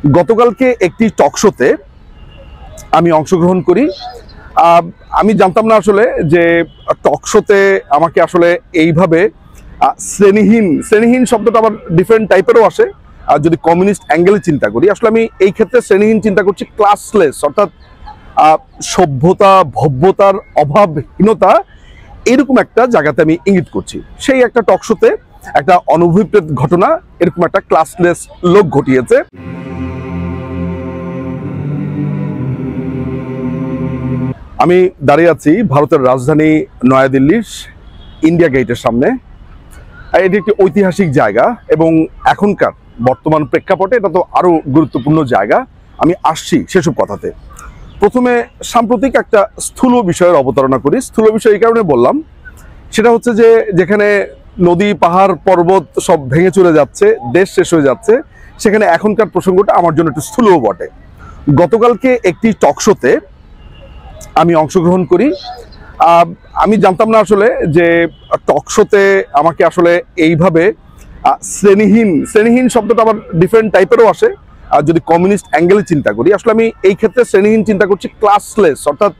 গতকালকে একটি টক শোতে আমি অংশগ্রহণ করি। আমি জানতাম না আসলে যে টক শোতে আমাকে আসলে এইভাবে শ্রেণীহীন শব্দটা আবার ডিফারেন্ট টাইপেরও আসে। আর যদি কমিউনিস্ট অ্যাঙ্গেলে চিন্তা করি, আসলে আমি এই ক্ষেত্রে শ্রেণীহীন চিন্তা করছি ক্লাসলেস, অর্থাৎ সভ্যতা ভব্যতার অভাবহীনতা, এরকম একটা জায়গাতে আমি ইঙ্গিত করছি। সেই একটা টক শোতে একটা অনভিপ্রেত ঘটনা এরকম একটা ক্লাসলেস লোক ঘটিয়েছে। আমি দাঁড়িয়ে আছি ভারতের রাজধানী নয়াদিল্লির ইন্ডিয়া গেটের সামনে। এটি একটি ঐতিহাসিক জায়গা এবং এখনকার বর্তমান প্রেক্ষাপটে এটা তো আরো গুরুত্বপূর্ণ জায়গা। আমি আসছি সেসব কথাতে। প্রথমে সাম্প্রতিক একটা স্থূল বিষয়ের অবতারণা করি। স্থূল বিষয় এই কারণে বললাম, সেটা হচ্ছে যে যেখানে নদী পাহাড় পর্বত সব ভেঙে চলে যাচ্ছে, দেশ শেষ হয়ে যাচ্ছে, সেখানে এখনকার প্রসঙ্গটা আমার জন্য একটু স্থূলও বটে। গতকালকে একটি টক শোতে আমি অংশগ্রহণ করি। আমি জানতাম না আসলে যে টক শোতে আমাকে আসলে এইভাবে শ্রেণীহীন শব্দটা আবার ডিফারেন্ট টাইপেরও আসে। আর যদি কমিউনিস্ট অ্যাঙ্গেলে চিন্তা করি, আসলে আমি এই ক্ষেত্রে শ্রেণীহীন চিন্তা করছি ক্লাসলেস, অর্থাৎ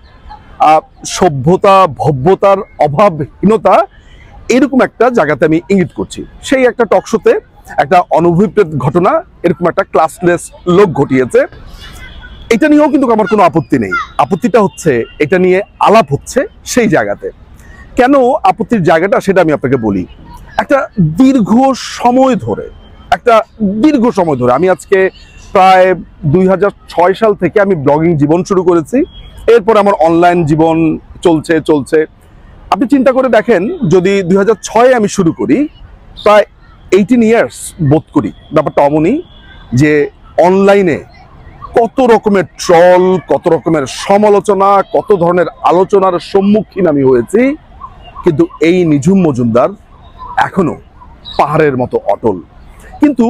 সভ্যতা ভব্যতার অভাবহীনতা, এরকম একটা জায়গাতে আমি ইঙ্গিত করছি। সেই একটা টক শোতে একটা অনভিপ্রেত ঘটনা এরকম একটা ক্লাসলেস লোক ঘটিয়েছে। এটা নিয়েও কিন্তু আমার কোনো আপত্তি নেই। আপত্তিটা হচ্ছে এটা নিয়ে আলাপ হচ্ছে সেই জায়গাতে। কেন আপত্তির জায়গাটা সেটা আমি আপনাকে বলি। একটা দীর্ঘ সময় ধরে আমি আজকে প্রায় 2006 সাল থেকে আমি ব্লগিং জীবন শুরু করেছি। এরপর আমার অনলাইন জীবন চলছে। আপনি চিন্তা করে দেখেন, যদি 2006 আমি শুরু করি, প্রায় 18 ইয়ার্স বোধ করি। ব্যাপারটা অমনই যে অনলাইনে কত রকমের ট্রল, কত রকমের সমালোচনা, কত ধরনের আলোচনার সম্মুখীন আমি হয়েছি। কিন্তু এই নিঝুম মজুমদার এখনো পাহাড়ের মতো অটল। কিন্তু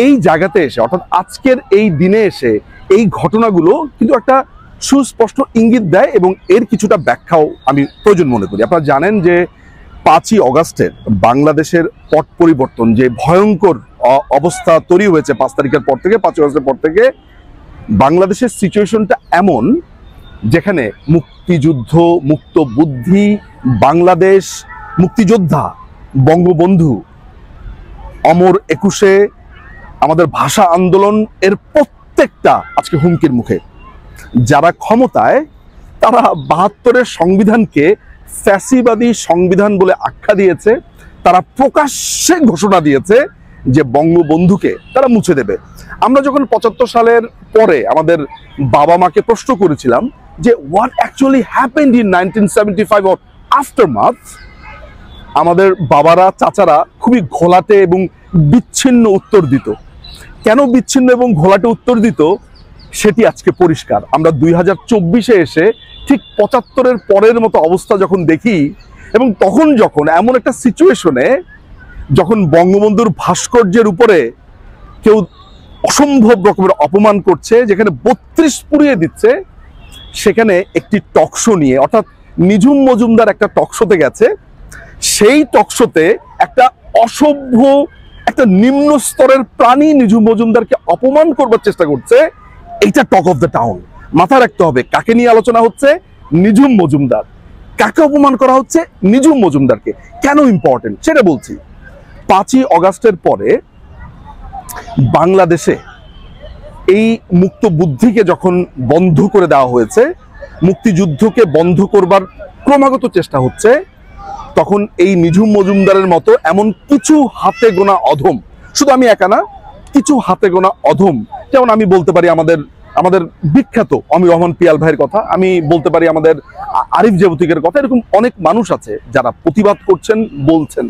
এই জায়গাতে এসে, অর্থাৎ আজকের এই দিনে এসে এই ঘটনাগুলো কিন্তু একটা সুস্পষ্ট ইঙ্গিত দেয় এবং এর কিছুটা ব্যাখ্যাও আমি প্রয়োজন মনে করি। আপনারা জানেন যে 5ই অগাস্টের বাংলাদেশের পট পরিবর্তন, যে ভয়ঙ্কর অবস্থা তৈরি হয়েছে 5 তারিখের পর থেকে, 5 আগস্টের পর থেকে, বাংলাদেশের সিচুয়েশনটা এমন যেখানে মুক্তিযুদ্ধ, মুক্ত বুদ্ধি, বাংলাদেশ, মুক্তিযোদ্ধা, বঙ্গবন্ধু, অমর 21, আমাদের ভাষা আন্দোলন, এর প্রত্যেকটা আজকে হুমকির মুখে। যারা ক্ষমতায়, তারা 72-এর সংবিধানকে ফ্যাসিবাদী সংবিধান বলে আখ্যা দিয়েছে। তারা প্রকাশ্যে ঘোষণা দিয়েছে যে বঙ্গবন্ধুকে তারা মুছে দেবে। আমরা যখন 75 সালের পরে আমাদের বাবা মাকে প্রশ্ন করেছিলাম যে what actually happened in 1975 or aftermath, আমাদের বাবারা, চাচারা খুবই ঘোলাটে এবং বিচ্ছিন্ন উত্তর দিত। কেন বিচ্ছিন্ন এবং ঘোলাটে উত্তর দিত সেটি আজকে পরিষ্কার। আমরা 2024-এ এসে ঠিক 75-এর পরের মতো অবস্থা যখন দেখি, এবং তখন যখন এমন একটা সিচুয়েশনে, যখন বঙ্গবন্ধুর ভাস্কর্যের উপরে কেউ অসম্ভব রকমের অপমান করছে, যেখানে 32 পুড়িয়ে দিচ্ছে, সেখানে একটি টক শো নিয়ে, অর্থাৎ নিঝুম মজুমদার একটা টক শোতে গেছে। সেই টক শোতে একটা অসভ্য, একটা নিম্ন স্তরের প্রাণী নিঝুম মজুমদারকে অপমান করবার চেষ্টা করছে। এইটা টক অফ দ্য টাউন। মাথায় রাখতে হবে কাকে নিয়ে আলোচনা হচ্ছে, নিঝুম মজুমদার। কাকে অপমান করা হচ্ছে, নিঝুম মজুমদারকে। কেন ইম্পর্টেন্ট সেটা বলছি। 5ই অগাস্টের পরে বাংলাদেশে এই মুক্ত বুদ্ধিকে যখন বন্ধ করে দেওয়া হয়েছে, মুক্তিযুদ্ধকে বন্ধ করবার ক্রমাগত চেষ্টা হচ্ছে, তখন এই নিঝুম মজুমদারের মতো এমন কিছু হাতে গোনা অধম, শুধু আমি একা না, কিছু হাতে গোনা অধম, যেমন আমি বলতে পারি আমাদের বিখ্যাত অমির রহমান পিয়াল ভাইয়ের কথা, আমি বলতে পারি আমাদের আরিফ জেবতিকের কথা, এরকম অনেক মানুষ আছে যারা প্রতিবাদ করছেন, বলছেন।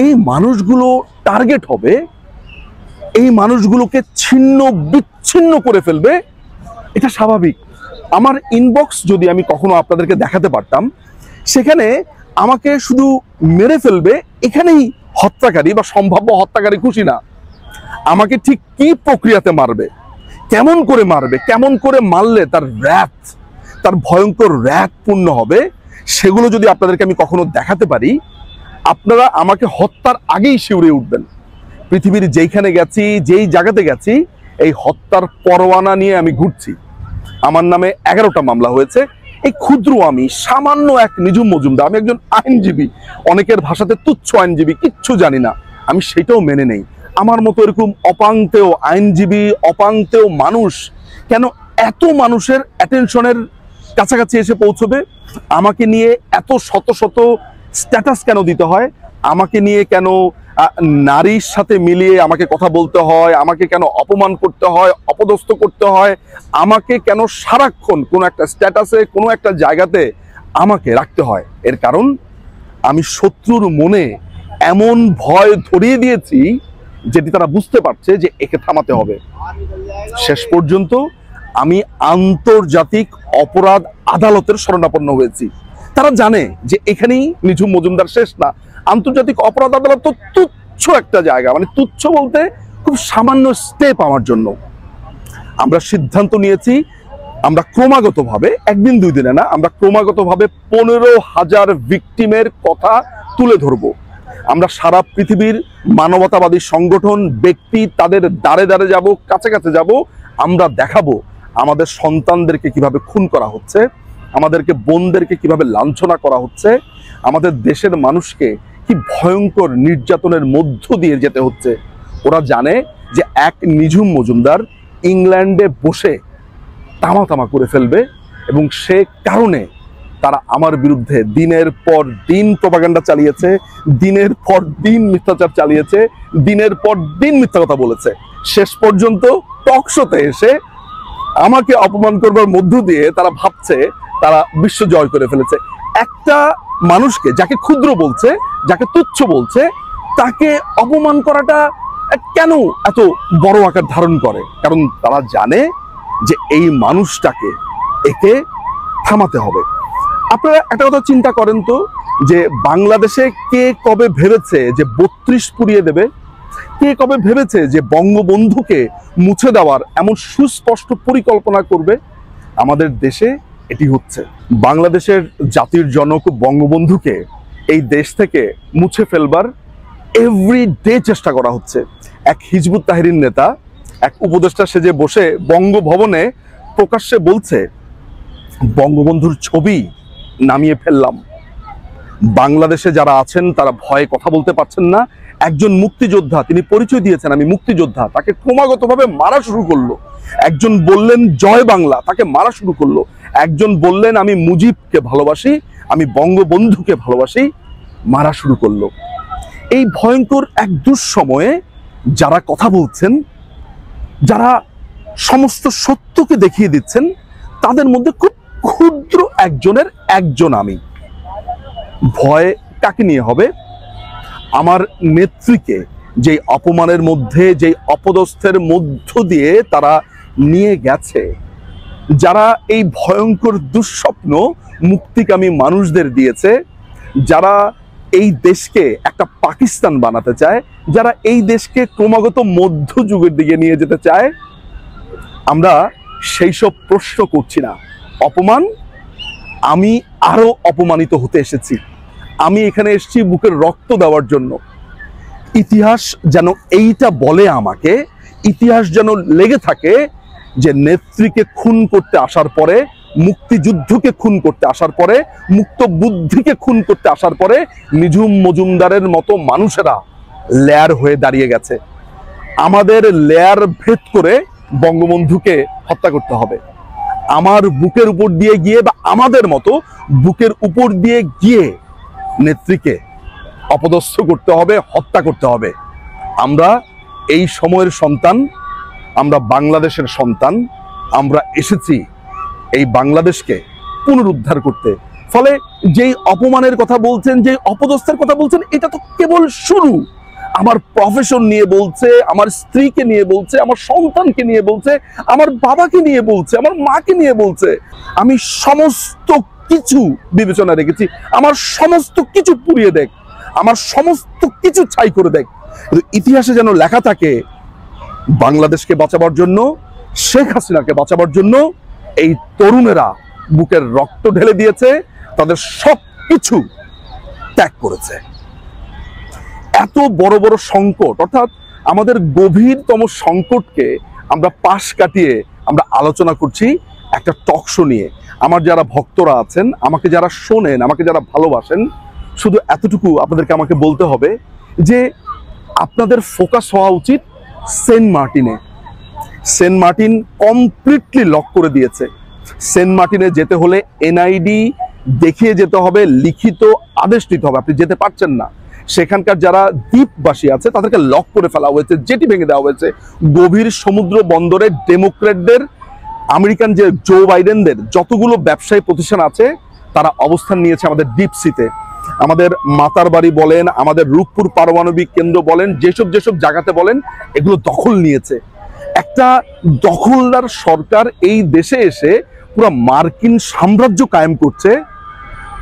এই মানুষগুলো টার্গেট হবে, এই মানুষগুলোকে ছিন্ন বিচ্ছিন্ন করে ফেলবে। এটা স্বাভাবিক। আমার ইনবক্স যদি আমি কখনো আপনাদেরকে দেখাতে পারতাম, সেখানে আমাকে শুধু মেরে ফেলবে এখানেই হত্যাকারী বা সম্ভাব্য হত্যাকারী খুশি না, আমাকে ঠিক কি প্রক্রিয়াতে মারবে, কেমন করে মারবে, কেমন করে মারলে তার রাত, তার ভয়ঙ্কর রাত পূর্ণ হবে, সেগুলো যদি আপনাদেরকে আমি কখনো দেখাতে পারি, আপনারা আমাকে হত্যার আগেই শিউরে উঠবেন। পৃথিবীর যেইখানে গেছি, যেই জায়গাতে গেছি, এই হত্যার পরোয়ানা নিয়ে আমি ঘুরছি। আমার নামে 11টা মামলা হয়েছে। এই ক্ষুদ্র আমি সামান্য এক নিঝুম মজুমদার, আমি একজন আইনজীবী, অনেকের ভাষাতে তুচ্ছ আইনজীবী, কিচ্ছু জানি না, আমি সেটাও মেনে নেই। আমার মতো এরকম অপাংতেও আইনজীবী, অপাংতেও মানুষ কেন এত মানুষের অ্যাটেনশনের কাছাকাছি এসে পৌঁছবে? আমাকে নিয়ে এত শত শত স্ট্যাটাস কেন দিতে হয়? আমাকে নিয়ে কেন নারীর সাথে মিলিয়ে আমাকে কথা বলতে হয়? আমাকে কেন অপমান করতে হয়, অপদস্থ করতে হয়? আমাকে কেন সারাক্ষণ কোনো একটা স্ট্যাটাসে, কোনো একটা জায়গাতে আমাকে রাখতে হয়? এর কারণ আমি শত্রুর মনে এমন ভয় ধরিয়ে দিয়েছি যেটি তারা বুঝতে পারছে যে একে থামাতে হবে। শেষ পর্যন্ত আমি আন্তর্জাতিক অপরাধ আদালতের শরণাপন্ন হয়েছি। তারা জানে যে এখানেই নিঝুম মজুমদার শেষ না। আন্তর্জাতিক অপরাধ আদালত তো তুচ্ছ একটা জায়গা, মানে তুচ্ছ বলতে খুব সামান্য স্টেপ আমার জন্য। আমরা সিদ্ধান্ত নিয়েছি, আমরা ক্রমাগতভাবে, একদিন দুই দিনে না, আমরা ক্রমাগতভাবে 15,000 ভিকটিমের কথা তুলে ধরব। আমরা সারা পৃথিবীর মানবতাবাদী সংগঠন, ব্যক্তি, তাদের দ্বারে দ্বারে যাব, কাছে কাছে যাব। আমরা দেখাবো আমাদের সন্তানদেরকে কিভাবে খুন করা হচ্ছে, আমাদেরকে বোনদেরকে কিভাবে লাঞ্ছনা করা হচ্ছে, আমাদের দেশের মানুষকে কি ভয়ঙ্কর নির্যাতনের মধ্য দিয়ে যেতে হচ্ছে। ওরা জানে যে এক নিঝুম মজুমদার ইংল্যান্ডে বসে তামা করে ফেলবে, এবং সে কারণে তারা আমার বিরুদ্ধে দিনের পর দিন প্রপাগান্ডা চালিয়েছে, দিনের পর দিন মিথ্যাচার চালিয়েছে, দিনের পর দিন মিথ্যা কথা বলেছে। শেষ পর্যন্ত টক শোতে এসে আমাকে অপমান করবার মধ্য দিয়ে তারা ভাবছে তারা বিশ্ব জয় করে ফেলেছে। একটা মানুষকে যাকে ক্ষুদ্র বলছে, যাকে তুচ্ছ বলছে, তাকে অপমান করাটা কেন এত বড় আকার ধারণ করে? কারণ তারা জানে যে এই মানুষটাকে, একে থামাতে হবে। আপনারা একটা কথা চিন্তা করেন তো, যে বাংলাদেশে কে কবে ভেবেছে যে 32 পুড়িয়ে দেবে? কে কবে ভেবেছে যে বঙ্গবন্ধুকে মুছে দেওয়ার এমন সুস্পষ্ট পরিকল্পনা করবে? আমাদের দেশে এটি হচ্ছে। বাংলাদেশের জাতির জনক বঙ্গবন্ধুকে এই দেশ থেকে মুছে ফেলবার এভরিডে চেষ্টা করা হচ্ছে। এক হিজবুত তাহরির নেতা, এক উপদেষ্টা সেজে বসে বঙ্গভবনে প্রকাশ্যে বলছে, বঙ্গবন্ধুর ছবি নামিয়ে ফেললাম। বাংলাদেশে যারা আছেন তারা ভয়ে কথা বলতে পারছেন না। একজন মুক্তিযোদ্ধা, তিনি পরিচয় দিয়েছেন আমি মুক্তিযোদ্ধা, তাকে ক্রমাগতভাবে মারা শুরু করলো। একজন বললেন জয় বাংলা, তাকে মারা শুরু করলো। একজন বললেন আমি মুজিবকে ভালোবাসি, আমি বঙ্গবন্ধুকে ভালোবাসি, মারা শুরু করলো। এই ভয়ঙ্কর এক দুঃসময়ে যারা কথা বলছেন, যারা সমস্ত সত্যকে দেখিয়ে দিচ্ছেন, তাদের মধ্যে খুব ক্ষুদ্র একজন আমি। ভয় কাকে নিয়ে হবে? আমার নেত্রীকে যেই অপমানের মধ্যে, যেই অপদস্থের মধ্য দিয়ে তারা নিয়ে গেছে, যারা এই ভয়ঙ্কর দুঃস্বপ্ন মুক্তিকামী মানুষদের দিয়েছে, যারা এই দেশকে একটা পাকিস্তান বানাতে চায়, যারা এই দেশকে ক্রমাগত মধ্যযুগের দিকে নিয়ে যেতে চায়, আমরা সেই সব প্রশ্ন করছি না। অপমান, আমি আরো অপমানিত হতে এসেছি। আমি এখানে এসেছি বুকের রক্ত দেওয়ার জন্য। ইতিহাস যেন এইটা বলে আমাকে, ইতিহাস যেন লেগে থাকে যে নেত্রীকে খুন করতে আসার পরে, মুক্তিযুদ্ধকে খুন করতে আসার পরে, মুক্ত বুদ্ধিকে খুন করতে আসার পরে নিঝুম মজুমদারের মতো মানুষেরা লেয়ার হয়ে দাঁড়িয়ে গেছে। আমাদের লেয়ার ভেদ করে বঙ্গবন্ধুকে হত্যা করতে হবে। আমার বুকের উপর দিয়ে গিয়ে, বা আমাদের মতো বুকের উপর দিয়ে গিয়ে নেত্রীকে অপদস্থ করতে হবে, হত্যা করতে হবে। আমরা এই সময়ের সন্তান, আমরা বাংলাদেশের সন্তান। আমরা এসেছি এই বাংলাদেশকে পুনরুদ্ধার করতে। ফলে যেই অপমানের কথা বলছেন, যে অপদস্থের কথা বলছেন, এটা তো কেবল শুরু। আমার প্রফেশন নিয়ে বলছে, আমার স্ত্রীকে নিয়ে বলছে, আমার সন্তানকে নিয়ে বলছে, আমার বাবাকে নিয়ে বলছে, আমার মাকে নিয়ে বলছে। আমি সমস্ত কিছু বিবেচনা রেখেছি। আমার সমস্ত কিছু পুড়িয়ে দেখ, আমার সমস্ত কিছু ছাই করে দেখ, কিন্তু ইতিহাসে যেন লেখা থাকে বাংলাদেশকে বাঁচাবার জন্য, শেখ হাসিনাকে বাঁচাবার জন্য এই তরুণেরা বুকের রক্ত ঢেলে দিয়েছে, তাদের সব কিছু ত্যাগ করেছে। এত বড় বড় সংকট, অর্থাৎ আমাদের গভীরতম সংকটকে আমরা পাশ কাটিয়ে আমরা আলোচনা করছি একটা টক শো নিয়ে। আমার যারা ভক্তরা আছেন, আমাকে যারা শোনেন, আমাকে যারা ভালোবাসেন, শুধু এতটুকু আপনাদেরকে আমাকে বলতে হবে যে আপনাদের ফোকাস হওয়া উচিত সেন্ট মার্টিনে। সেন্ট মার্টিন কমপ্লিটলি লক করে দিয়েছে। সেন্ট মার্টিনে যেতে হলে এনআইডি দেখিয়ে যেতে হবে, লিখিত আদেশ দিতে হবে, আপনি যেতে পারছেন না। সেখানকার যারা দ্বীপবাসী আছে তাদেরকে লক করে ফেলা হয়েছে, জেটি ভেঙে দেওয়া হয়েছে। গভীর সমুদ্র বন্দরে ডেমোক্রেটদের, আমেরিকান যে জো বাইডেনদের যতগুলো ব্যবসায়ী প্রতিষ্ঠান আছে তারা অবস্থান নিয়েছে আমাদের ডিপ সিতে। আমাদের মাতার বাড়ি বলেন, আমাদের রূপপুর পারমাণবিক কেন্দ্র বলেন, যেসব জায়গাতে বলেন, এগুলো দখল নিয়েছে। একটা দখলদার সরকার এই দেশে এসে পুরো মার্কিন সাম্রাজ্য কায়েম করছে।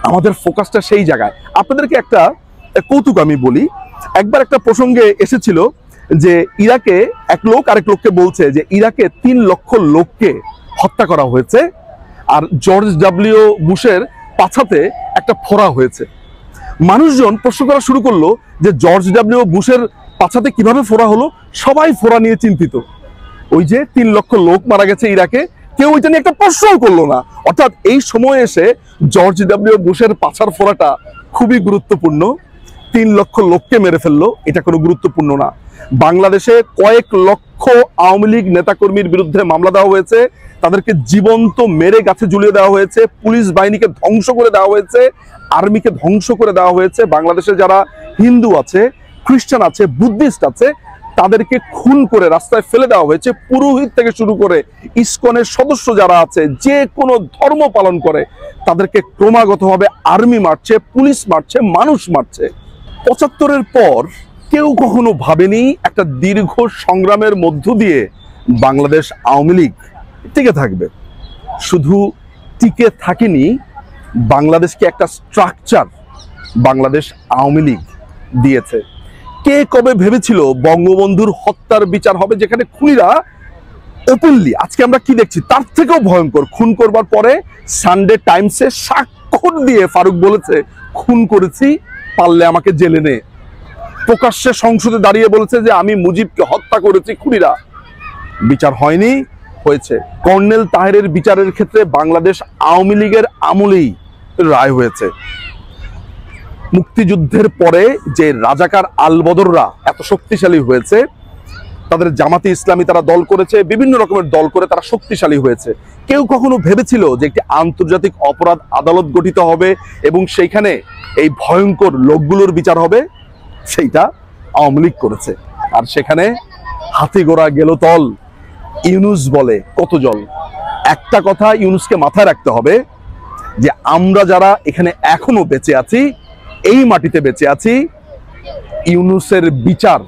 আমাদের ফোকাসটা সেই জায়গায়। আপনাদেরকে একটা কৌতুক আমি বলি। একবার একটা প্রসঙ্গে এসেছিল যে ইরাকে এক লোক আরেক লোককে বলছে যে ইরাকে 3 লক্ষ লোককে হত্যা করা হয়েছে আর জর্জ ডব্লিউ বুশের পাছাতে একটা ফোড়া হয়েছে। মানুষজন প্রশ্ন করা শুরু করলো যে জর্জ ডব্লিউ বুশের পাছাতে কিভাবে ফোড়া হলো। সবাই ফোড়া নিয়ে চিন্তিত। ওই যে 3 লক্ষ লোক মারা গেছে ইরাকে, কেউ ওইটা নিয়ে একটা প্রশ্নও করলো না। অর্থাৎ এই সময় এসে জর্জ ডব্লিউ বুশের পাছার ফোড়াটা খুবই গুরুত্বপূর্ণ। 3 লক্ষ লোককে মেরে ফেললো, এটা কোনো গুরুত্বপূর্ণ না। বাংলাদেশে কয়েক লক্ষ আওয়ামী লীগ নেতাকর্মীর বিরুদ্ধে মামলা দেওয়া হয়েছে, তাদেরকে জীবন্ত মেরে গাছে ঝুলিয়ে দেওয়া হয়েছে, পুলিশ বাহিনীকে ধ্বংস করে দেওয়া হয়েছে, আর্মিকে ধ্বংস করে দেওয়া হয়েছে। বাংলাদেশে যারা হিন্দু আছে, খ্রিস্টান আছে, বুদ্ধিস্ট আছে, তাদেরকে খুন করে রাস্তায় ফেলে দেওয়া হয়েছে। পুরোহিত থেকে শুরু করে ইসকনের সদস্য যারা আছে, যে কোনো ধর্ম পালন করে, তাদেরকে ক্রমাগতভাবে আর্মি মারছে, পুলিশ মারছে, মানুষ মারছে। 75-এর পর কেউ কখনো ভাবেনি একটা দীর্ঘ সংগ্রামের মধ্য দিয়ে বাংলাদেশ আওয়ামী লীগ টিকে থাকবে। শুধু টিকে থাকেনি, বাংলাদেশকে একটা স্ট্রাকচার বাংলাদেশ আওয়ামী লীগ দিয়েছে। কে কবে ভেবেছিল বঙ্গবন্ধুর হত্যার বিচার হবে, যেখানে খুনিরা ওপেনলি, আজকে আমরা কি দেখছি তার থেকেও ভয়ঙ্কর। খুন করবার পরে সানডে টাইমসে স্বাক্ষর দিয়ে ফারুক বলেছে, খুন করেছি, পারলে আমাকে জেলে নে। প্রকাশ্যে সংসদে দাঁড়িয়ে বলেছে যে আমি মুজিবকে হত্যা করেছি, খুনিরা। বিচার হয়নি, হয়েছে। কর্নেল তাহেরের বিচারের ক্ষেত্রে বাংলাদেশ আওয়ামী লীগের আমলেই রায় হয়েছে। মুক্তিযুদ্ধের পরে যে রাজাকার আলবদররা এত শক্তিশালী হয়েছে, তাদের জামাতে ইসলামী তারা দল করেছে, বিভিন্ন রকমের দল করে তারা শক্তিশালী হয়েছে। কেউ কখনো ভেবেছিল যে একটি আন্তর্জাতিক অপরাধ আদালত গঠিত হবে এবং সেইখানে এই ভয়ঙ্কর লোকগুলোর বিচার হবে? সেইটা আওয়ামী লীগ করেছে। আর সেখানে হাতি গোড়া গেল তল, ইউনুস বলে কত জল। একটা কথা ইউনুসকে মাথায় রাখতে হবে যে আমরা যারা এখানে এখনো বেঁচে আছি, এই মাটিতে বেঁচে আছি, ইউনুসের বিচার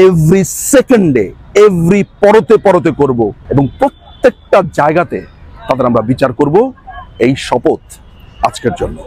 এভরি সেকেন্ডে, এভরি পরতে পরতে করব এবং প্রত্যেকটা জায়গাতে তাদের আমরা বিচার করব। এই শপথ আজকের জন্য।